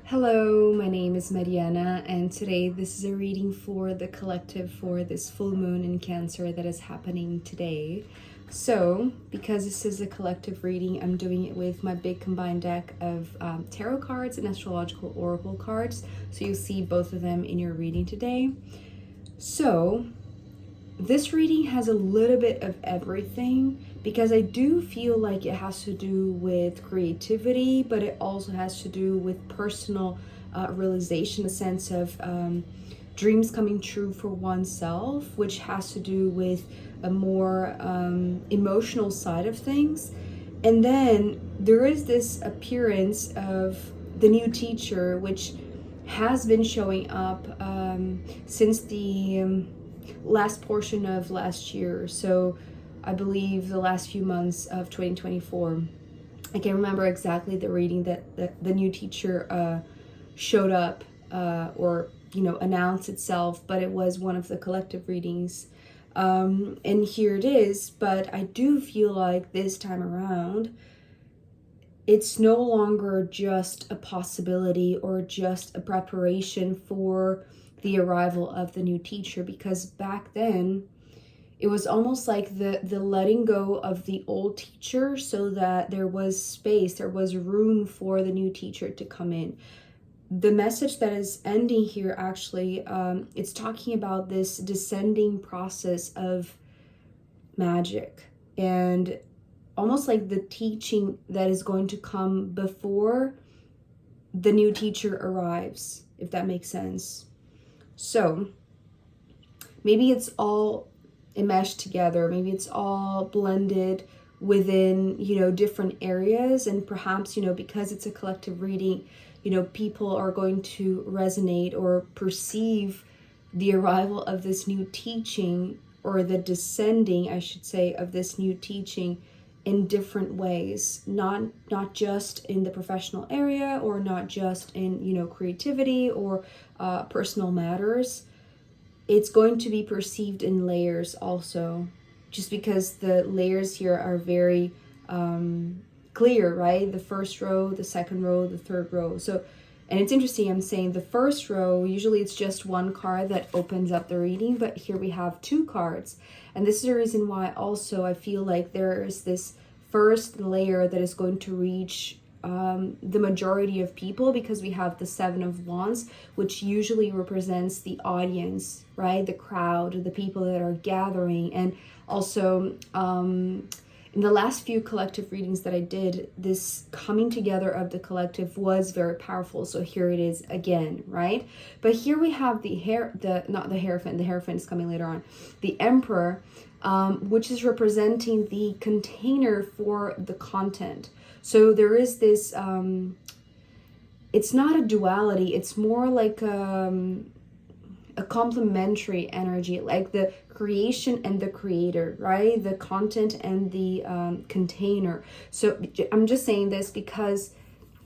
Hello, my name is Mariana, and today this is a reading for the collective for this full moon in Cancer that is happening today. So, because this is a collective reading, I'm doing it with my big combined deck of tarot cards and astrological oracle cards. So you'll see both of them in your reading today. So, this reading has a little bit of everything because I do feel like it has to do with creativity, but it also has to do with personal realization, a sense of dreams coming true for oneself, which has to do with a more emotional side of things. And then there is this appearance of the new teacher, which has been showing up since the last portion of last year. So I believe the last few months of 2024. I can't remember exactly the reading that the new teacher showed up or announced itself, but it was one of the collective readings. And here it is, but I do feel like this time around it's no longer just a possibility or just a preparation for the arrival of the new teacher, because back then it was almost like the letting go of the old teacher so that there was space, there was room for the new teacher to come in. The message that is ending here actually, it's talking about this descending process of magic and almost like the teaching that is going to come before the new teacher arrives, if that makes sense. So maybe it's all enmeshed together, maybe it's all blended within different areas, and perhaps because it's a collective reading, people are going to resonate or perceive the arrival of this new teaching, or the descending, I should say, of this new teaching in different ways, not just in the professional area, or not just in creativity or personal matters. It's going to be perceived in layers also, just because the layers here are very clear, right? The first row, the second row, the third row. So, and it's interesting, I'm saying the first row, usually it's just one card that opens up the reading, but here we have two cards. And this is the reason why also I feel like there is this first layer that is going to reach the majority of people, because we have the Seven of Wands, which usually represents the audience, right? The crowd, the people that are gathering. And also in the last few collective readings that I did, this coming together of the collective was very powerful. So here it is again, right? But here we have the Hierophant is coming later on, the Emperor, which is representing the container for the content. So there is this, it's not a duality, it's more like a complementary energy, like the creation and the creator, right? The content and the container. So I'm just saying this because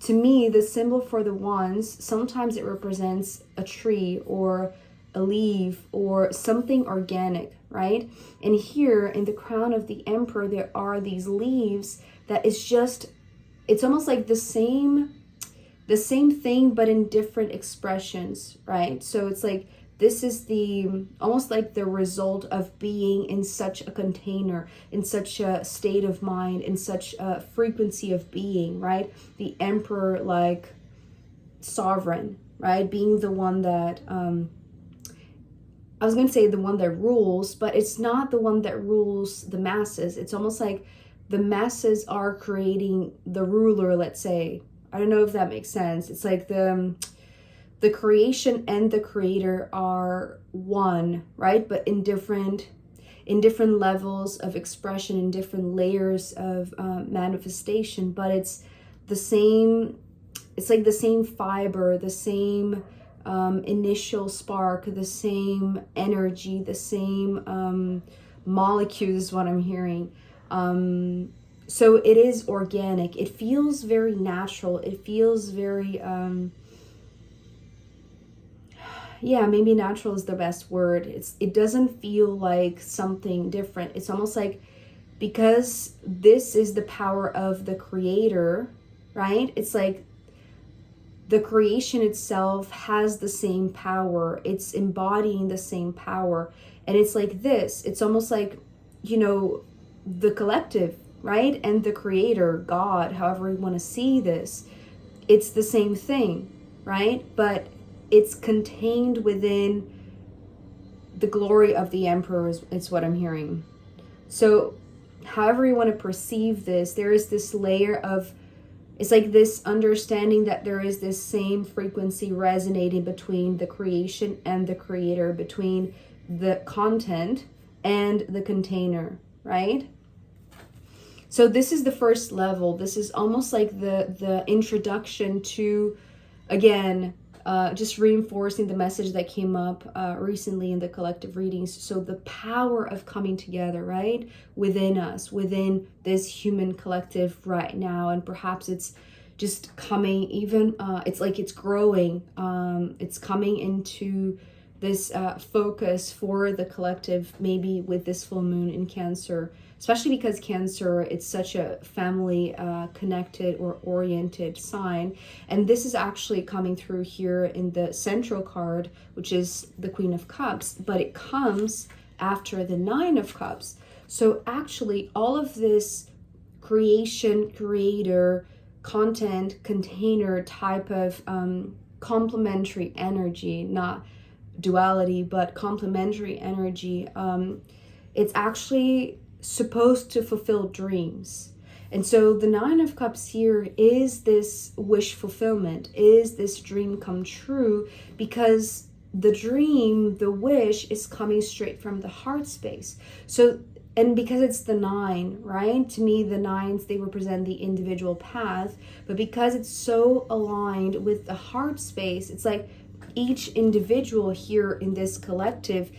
to me, the symbol for the wands, sometimes it represents a tree or a leaf or something organic, right? And here in the crown of the Emperor, there are these leaves that is just, it's almost like the same thing, but in different expressions, right? So it's like, this is the almost like the result of being in such a container, in such a state of mind, in such a frequency of being, right? The Emperor, like sovereign, right? Being the one that, I was going to say the one that rules, but it's not the one that rules the masses. It's almost like the masses are creating the ruler, let's say. I don't know if that makes sense. It's like the creation and the creator are one, right? But in different levels of expression, in different layers of manifestation. But it's the same. It's like the same fiber, the same initial spark, the same energy, the same molecules is what I'm hearing. So it is organic. It feels very natural. It feels very, maybe natural is the best word. It doesn't feel like something different. It's almost like, because this is the power of the creator, right? It's like the creation itself has the same power. It's embodying the same power. And it's like this. It's almost like, you know, the collective, right? And the creator, God, however you want to see this, it's the same thing, right? But it's contained within the glory of the emperor is what I'm hearing. So however you want to perceive this, there is this layer of, it's like this understanding that there is this same frequency resonating between the creation and the creator, between the content and the container, right? So this is the first level. This is almost like the introduction to, again, just reinforcing the message that came up recently in the collective readings. So the power of coming together, right? Within us, within this human collective right now. And perhaps it's just coming even, it's like it's growing. It's coming into this focus for the collective, maybe with this full moon in Cancer. Especially because Cancer, it's such a family connected or oriented sign. And this is actually coming through here in the central card, which is the Queen of Cups, but it comes after the Nine of Cups. So actually all of this creation, creator, content, container type of complementary energy, not duality, but complementary energy, it's actually supposed to fulfill dreams. And so the Nine of Cups here is this wish fulfillment, is this dream come true, because the dream, the wish is coming straight from the heart space. So, and because it's the nine, right? To me, the nines, they represent the individual path, but because it's so aligned with the heart space, it's like each individual here in this collective,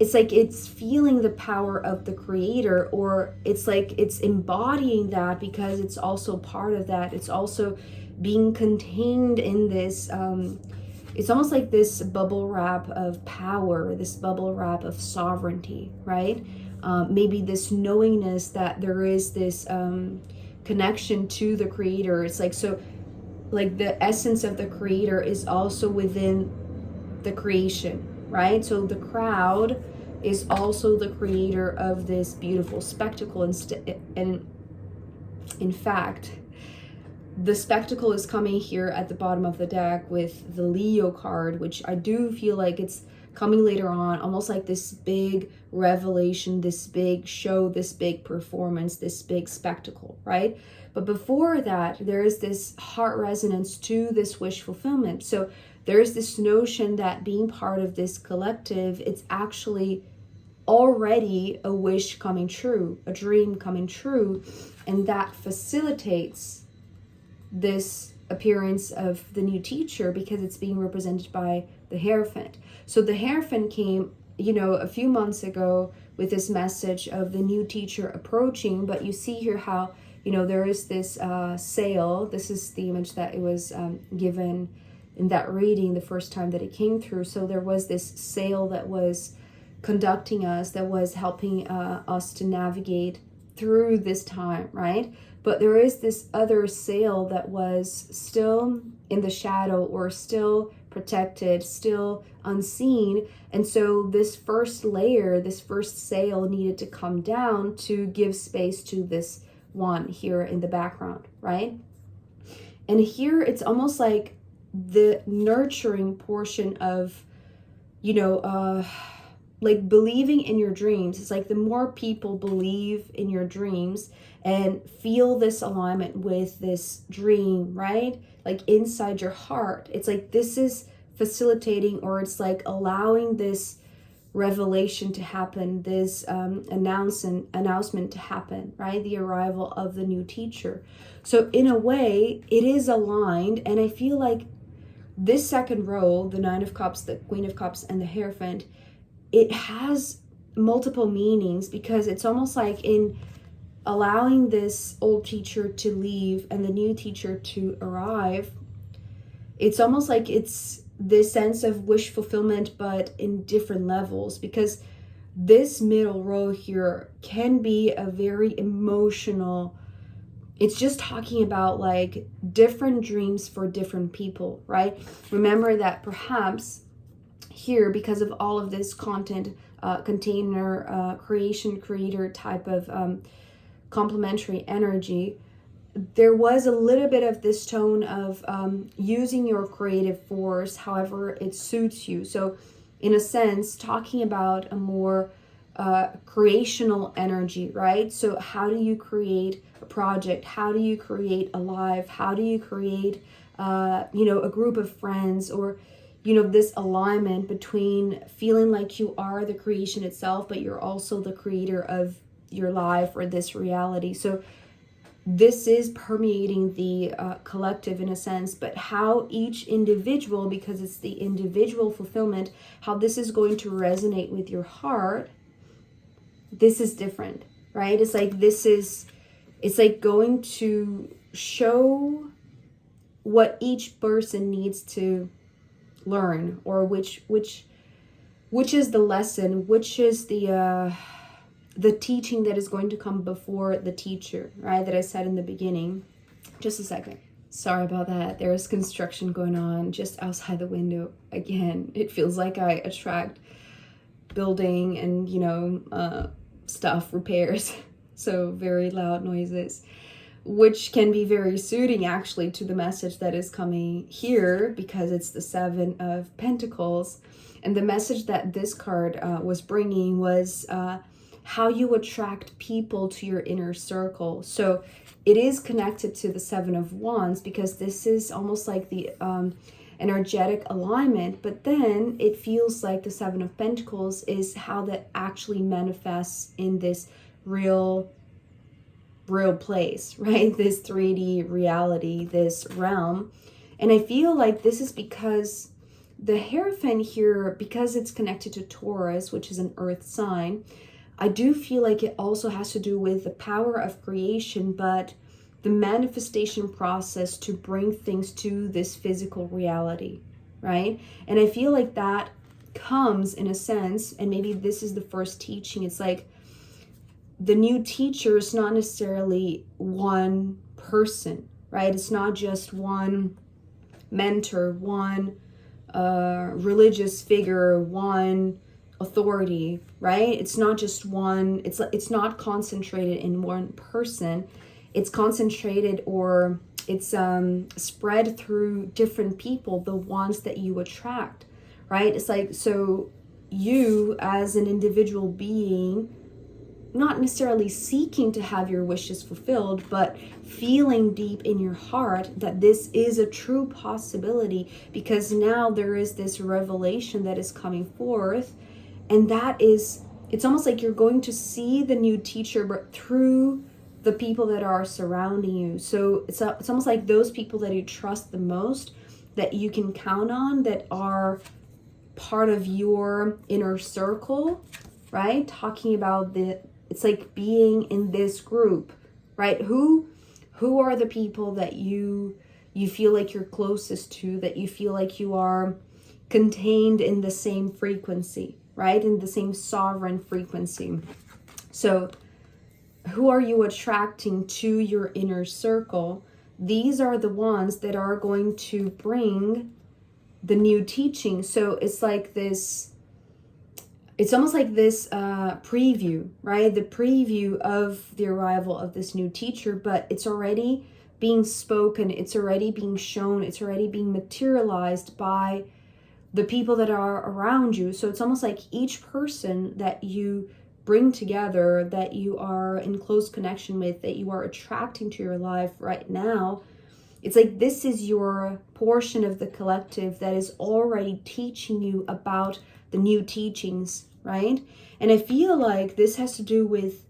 it's like it's feeling the power of the creator, or it's like it's embodying that because it's also part of that. It's also being contained in this, it's almost like this bubble wrap of power, this bubble wrap of sovereignty, right? Maybe this knowingness that there is this connection to the creator. It's like, so like the essence of the creator is also within the creation, right? So the crowd is also the creator of this beautiful spectacle. And in fact, the spectacle is coming here at the bottom of the deck with the Leo card, which I do feel like it's coming later on, almost like this big revelation, this big show, this big performance, this big spectacle, right? But before that, there is this heart resonance to this wish fulfillment. So there's this notion that being part of this collective, it's actually already a wish coming true, a dream coming true, and that facilitates this appearance of the new teacher because it's being represented by the Hierophant. So the Hierophant came, you know, a few months ago with this message of the new teacher approaching, but you see here how, you know, there is this sail. This is the image that it was given in that reading the first time that it came through. So there was this sail that was conducting us, that was helping us to navigate through this time, right? But there is this other sail that was still in the shadow, or still protected, still unseen. And so this first layer, this first sail needed to come down to give space to this one here in the background, right? And here it's almost like the nurturing portion of, you know, like believing in your dreams. It's like the more people believe in your dreams and feel this alignment with this dream, right? Like inside your heart, it's like this is facilitating, or it's like allowing this revelation to happen, this announcement to happen, right? The arrival of the new teacher. So in a way, it is aligned, and I feel like this second row, the Nine of Cups, the Queen of Cups, and the Hierophant, it has multiple meanings, because it's almost like in allowing this old teacher to leave and the new teacher to arrive, it's almost like it's this sense of wish fulfillment, but in different levels, because this middle row here can be a very emotional it's just talking about like different dreams for different people, right? Remember that perhaps here, because of all of this content, container, creator type of complementary energy, there was a little bit of this tone of using your creative force however it suits you. So in a sense, talking about a more creational energy, right? So how do you create a project? How do you create a life? How do you create a group of friends, or this alignment between feeling like you are the creation itself, but you're also the creator of your life or this reality. So this is permeating the collective in a sense, but how each individual, because it's the individual fulfillment, how this is going to resonate with your heart, this is different, right? It's like going to show what each person needs to learn, or which is the lesson, which is the teaching that is going to come before the teacher, right? That I said in the beginning. Just a second. Sorry about that. There is construction going on just outside the window. Again, it feels like I attract building and, stuff, repairs. So very loud noises, which can be very soothing actually to the message that is coming here, because it's the Seven of Pentacles. And the message that this card was bringing was how you attract people to your inner circle. So it is connected to the Seven of Wands, because this is almost like the energetic alignment, but then it feels like the Seven of Pentacles is how that actually manifests in this real place, right? This 3D reality, this realm. And I feel like this is because the Hierophant here, because it's connected to Taurus, which is an earth sign, I do feel like it also has to do with the power of creation, but the manifestation process to bring things to this physical reality, right? And I feel like that comes in a sense, and maybe this is the first teaching, it's like the new teacher is not necessarily one person, right? It's not just one mentor, one religious figure, one authority, right? It's not just one, it's not concentrated in one person. It's concentrated, or it's spread through different people, the ones that you attract, right? It's like, so you as an individual being, not necessarily seeking to have your wishes fulfilled, but feeling deep in your heart that this is a true possibility, because now there is this revelation that is coming forth. And that is, it's almost like you're going to see the new teacher, but through the people that are surrounding you. So it's almost like those people that you trust the most, that you can count on, that are part of your inner circle, right? Talking about it's like being in this group, right? Who are the people that you feel like you're closest to, that you feel like you are contained in the same frequency, right? In the same sovereign frequency. So who are you attracting to your inner circle? These are the ones that are going to bring the new teaching. So it's like this, it's almost like this preview, right? The preview of the arrival of this new teacher, but it's already being spoken, it's already being shown, it's already being materialized by the people that are around you. So it's almost like each person that you bring together, that you are in close connection with, that you are attracting to your life right now, it's like this is your portion of the collective that is already teaching you about the new teachings, right? And I feel like this has to do with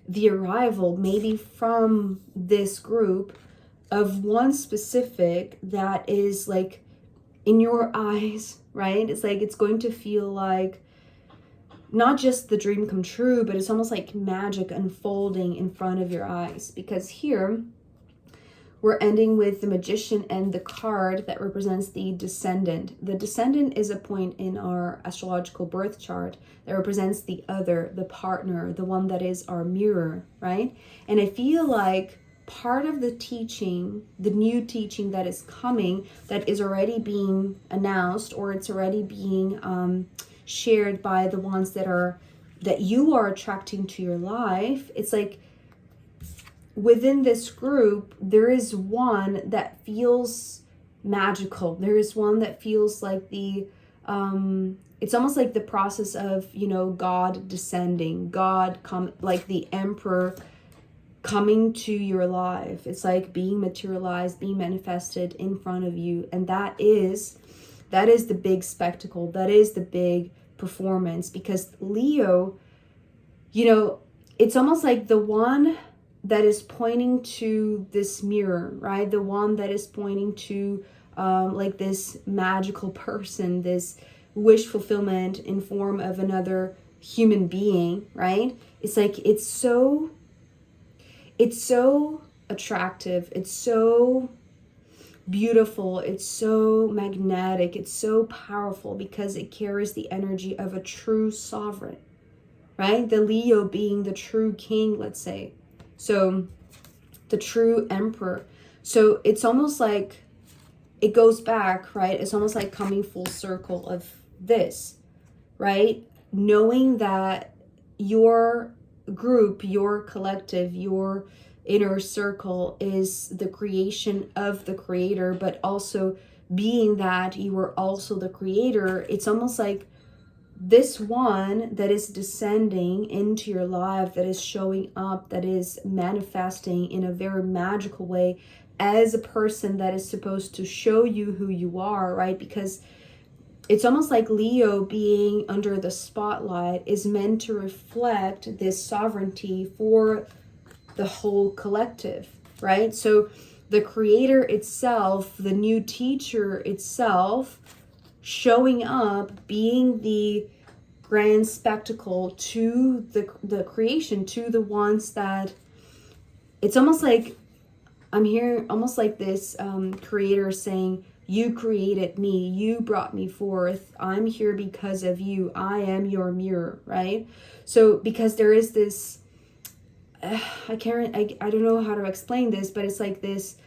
the arrival, maybe from this group, of one specific that is like in your eyes, right? It's like it's going to feel like not just the dream come true, but it's almost like magic unfolding in front of your eyes. Because here we're ending with the Magician and the card that represents the Descendant. The Descendant is a point in our astrological birth chart that represents the other, the partner, the one that is our mirror, right? And I feel like part of the teaching, the new teaching that is coming, that is already being announced, or it's already being shared by the ones that you are attracting to your life. It's like within this group, there is one that feels magical. There is one that feels like it's almost like the process of, God descending, like the emperor coming to your life. It's like being materialized, being manifested in front of you. And that is the big spectacle. That is the big performance, because Leo, it's almost like the one that is pointing to this mirror, right? The one that is pointing to like this magical person, this wish fulfillment in form of another human being, right? It's like it's so attractive, it's so beautiful, it's so magnetic, it's so powerful, because it carries the energy of a true sovereign, right? The Leo being the true king, let's say. So the true emperor. So it's almost like it goes back, right? It's almost like coming full circle of this, right? Knowing that your group, your collective, your inner circle is the creation of the creator, but also being that you are also the creator, it's almost like this one that is descending into your life, that is showing up, that is manifesting in a very magical way as a person that is supposed to show you who you are, right? Because it's almost like Leo being under the spotlight is meant to reflect this sovereignty for the whole collective, right? So the creator itself, the new teacher itself, showing up, being the grand spectacle to the creation, to the ones that, it's almost like I'm hearing almost like this creator saying, you created me, you brought me forth, I'm here because of you, I am your mirror, right? So because there is this, I don't know how to explain this, but it's like this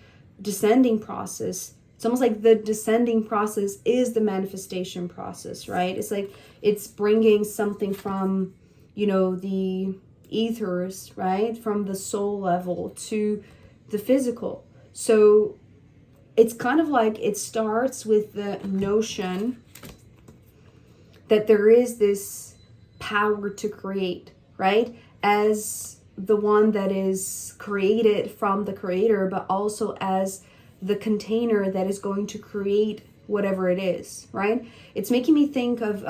descending process. It's almost like the descending process is the manifestation process, right? It's like it's bringing something from, the ethers, right? From the soul level to the physical. So it's kind of like it starts with the notion that there is this power to create, right? As the one that is created from the creator, but also as the container that is going to create whatever it is, right? It's making me think of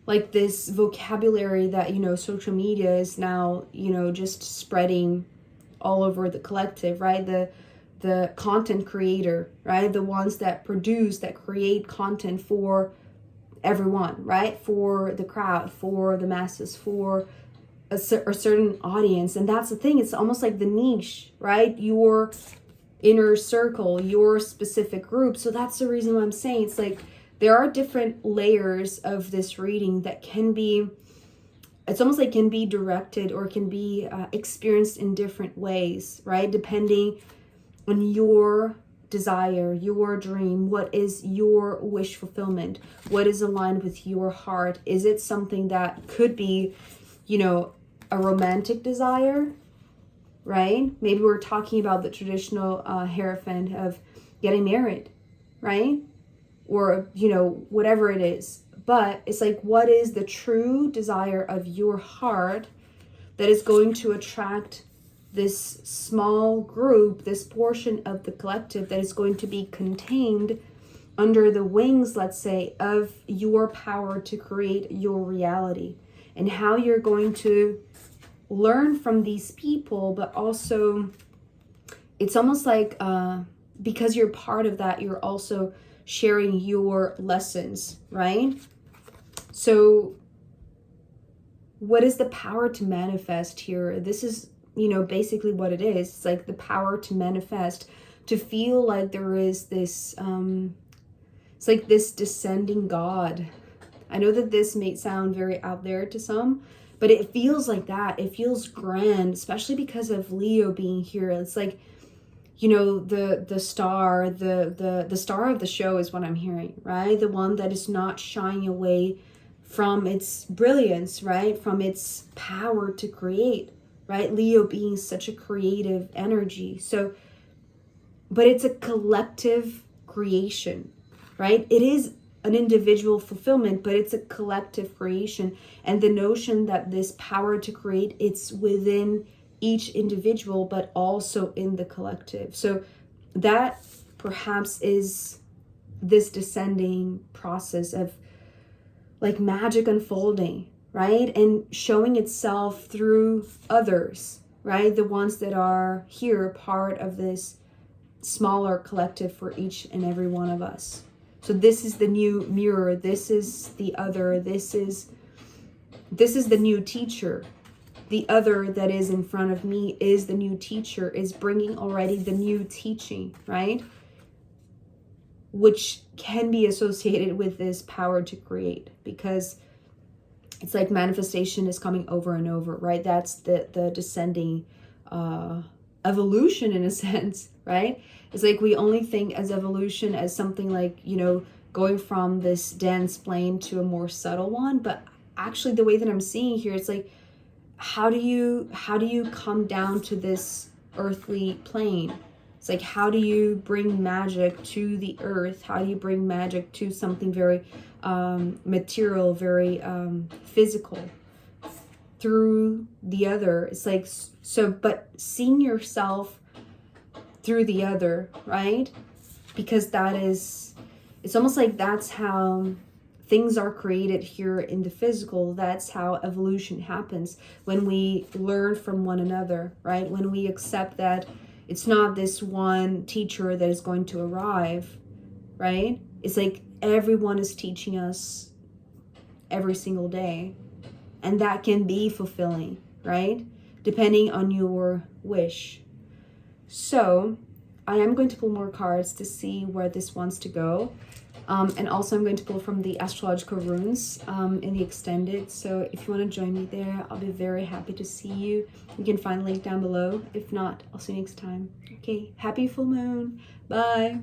like this vocabulary that, social media is now, just spreading all over the collective, right? The content creator, right? The ones that produce, that create content for everyone, right? For the crowd, for the masses, for a certain audience. And that's the thing, it's almost like the niche, right? Your inner circle, your specific group. So that's the reason why I'm saying it's like there are different layers of this reading that can be, it's almost like can be directed or can be experienced in different ways, right? Depending on your desire, your dream, what is your wish fulfillment, what is aligned with your heart. Is it something that could be, a romantic desire, right? Maybe we're talking about the traditional hierophant of getting married, right? Or, whatever it is. But it's like, what is the true desire of your heart that is going to attract this small group, this portion of the collective that is going to be contained under the wings, let's say, of your power to create your reality, and how you're going to learn from these people, but also it's almost like because you're part of that, you're also sharing your lessons, right? So what is the power to manifest here? This is, basically what it is. It's like the power to manifest, to feel like there is this, it's like this descending God. I know that this may sound very out there to some, But it feels like that. It feels grand, especially because of Leo being here. It's like, you know, the star, the star of the show is what I'm hearing, right? The one that is not shying away from its brilliance, right? From its power to create, right? Leo being such a creative energy. So, but it's a collective creation, right? It is an individual fulfillment, but it's a collective creation. And the notion that this power to create, it's within each individual, but also in the collective. So that perhaps is this descending process of like magic unfolding, right? And showing itself through others, right? The ones that are here, part of this smaller collective for each and every one of us. So this is the new mirror. This is the other. This is the new teacher. The other that is in front of me is the new teacher, is bringing already the new teaching, right? Which can be associated with this power to create, because it's like manifestation is coming over and over, right? That's the descending evolution in a sense, right? It's like we only think as evolution as something like, you know, going from this dense plane to a more subtle one. But actually the way that I'm seeing here, it's like, how do you come down to this earthly plane? It's like, how do you bring magic to the earth? How do you bring magic to something very material, very physical? Through the other. It's like, so, but seeing yourself through the other, right? Because that is, it's almost like that's how things are created here in the physical. That's how evolution happens, when we learn from one another, right? When we accept that it's not this one teacher that is going to arrive, right? It's like everyone is teaching us every single day. And that can be fulfilling, right? Depending on your wish. So I am going to pull more cards to see where this wants to go. And also I'm going to pull from the astrological runes in the extended. So if you want to join me there, I'll be very happy to see you. You can find the link down below. If not, I'll see you next time. Okay, happy full moon. Bye.